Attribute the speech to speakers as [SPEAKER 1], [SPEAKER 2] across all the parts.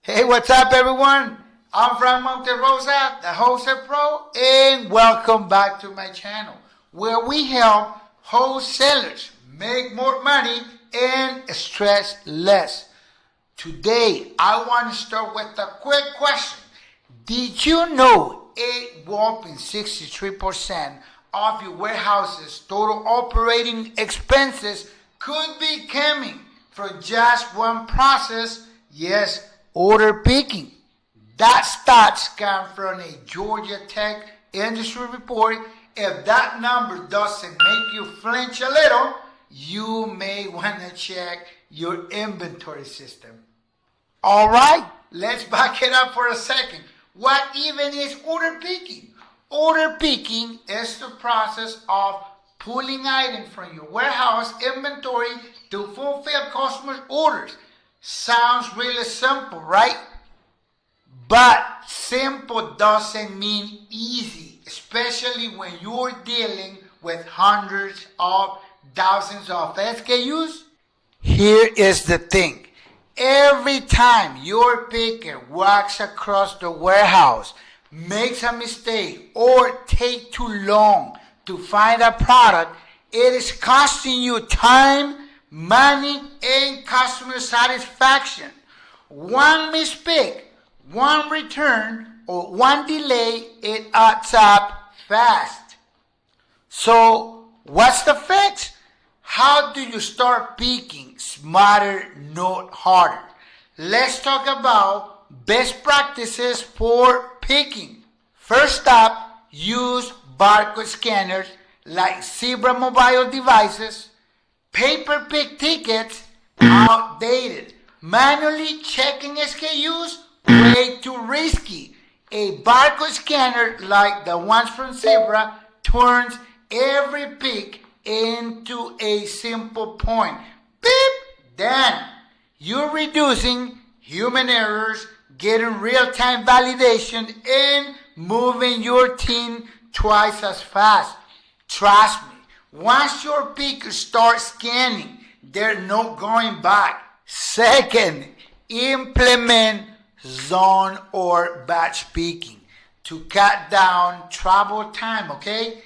[SPEAKER 1] Hey, what's up, everyone? I'm Frank Monterosa, the Wholesale Pro, and welcome back to my channel, where we help wholesalers make more money and stress less. Today, I want to start with a quick question. Did you know a whopping 63% of your warehouse's total operating expenses could be coming from just one process? Yes, order picking. That stats come from a Georgia Tech industry report. If that number doesn't make you flinch a little, you may want to check your inventory system. All right, let's back it up for a second. What even is order picking? Order picking is the process of pulling items from your warehouse inventory to fulfill customers' orders. Sounds really simple, right? But simple doesn't mean easy, especially when you're dealing with hundreds of thousands of SKUs. Here is the thing. Every time your picker walks across the warehouse, makes a mistake, or take too long to find a product, it is costing you time, money, and customer satisfaction. One mispick, one return, or one delay, it adds up fast. So, what's the fix? How do you start picking smarter, not harder? Let's talk about best practices for picking. First up, use barcode scanners like Zebra mobile devices. Paper pick tickets, outdated. Manually checking SKUs, way too risky. A barcode scanner like the ones from Zebra turns every pick into a simple point. Beep! Done. You're reducing human errors, getting real-time validation, and moving your team twice as fast. Trust me. Once your pickers start scanning, there's no going back. Second, implement zone or batch picking to cut down travel time, okay?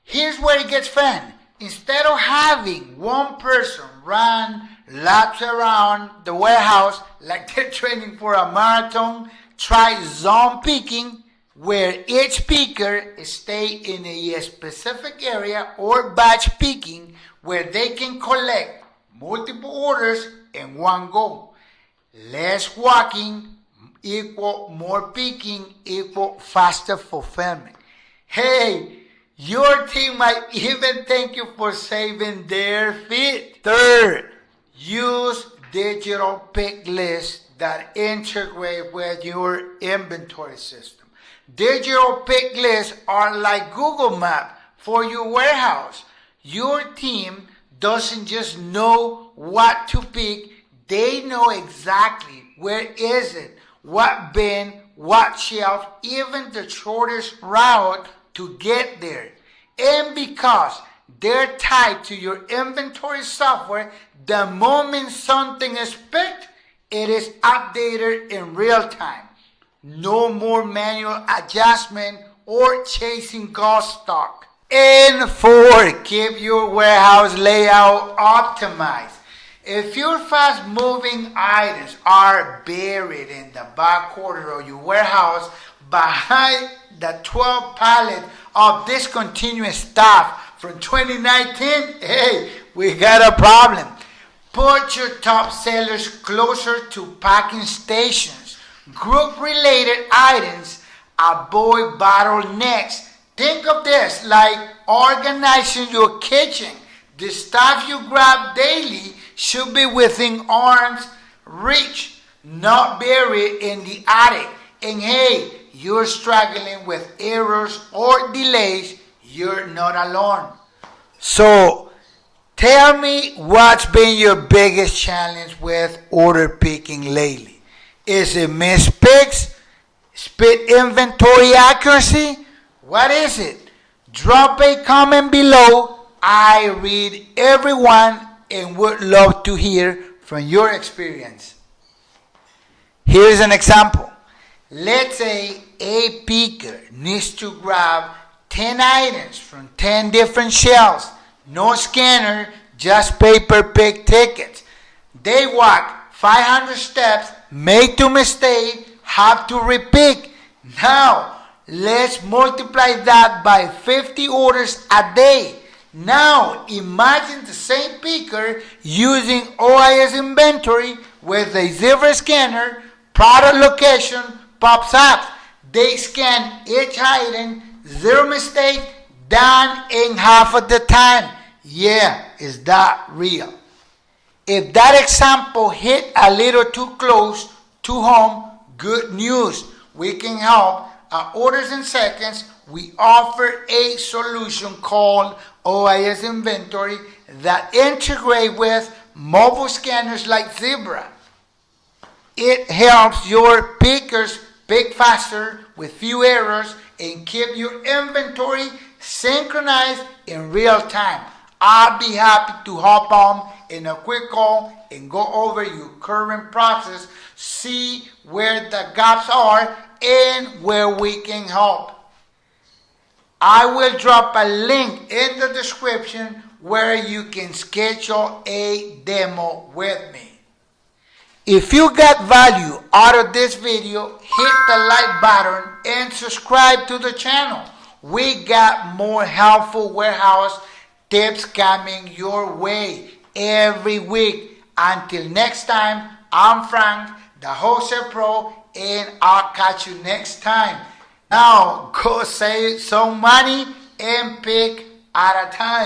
[SPEAKER 1] Here's where it gets fun. Instead of having one person run laps around the warehouse like they're training for a marathon, try zone picking, where each picker stay in a specific area, or batch picking, where they can collect multiple orders in one go. Less walking equal more picking equal faster fulfillment. Hey, your team might even thank you for saving their feet. Third, use digital pick lists that integrate with your inventory system. Digital pick lists are like Google Maps for your warehouse. Your team doesn't just know what to pick, they know exactly where is it, what bin, what shelf, even the shortest route to get there. And because they're tied to your inventory software, the moment something is picked, it is updated in real time. No more manual adjustment or chasing ghost stock. And four, keep your warehouse layout optimized. If your fast-moving items are buried in the back corner of your warehouse behind the 12 pallet of discontinuous stuff from 2019, hey, we got a problem. Put your top sellers closer to packing stations. Group-related items, avoid bottlenecks. Think of this like organizing your kitchen. The stuff you grab daily should be within arm's reach, not buried in the attic. And hey, you're struggling with errors or delays, you're not alone. So, tell me what's been your biggest challenge with order picking lately? Is it missed picks? Split inventory accuracy? What is it? Drop a comment below. I read everyone and would love to hear from your experience. Here's an example. Let's say a picker needs to grab 10 items from 10 different shelves. No scanner, just paper pick tickets. They walk 500 steps, make 2 mistakes, have to repick. Now, let's multiply that by 50 orders a day. Now, imagine the same picker using OIS Inventory with a Zebra scanner. Product location pops up. They scan each item, 0 mistake, done in half of the time. Yeah, is that real? If that example hit a little too close to home, good news. We can help. Our orders in seconds. We offer a solution called OIS Inventory that integrate with mobile scanners like Zebra. It helps your pickers pick faster with few errors and keep your inventory synchronized in real time. I'll be happy to hop on in a quick call and go over your current process, see where the gaps are and where we can help. I will drop a link in the description where you can schedule a demo with me. If you got value out of this video, hit the like button and subscribe to the channel. We got more helpful warehouse tips coming your way every week. Until next time, I'm Frank, the Wholesale Pro, and I'll catch you next time. Now, go save some money and pick at a time.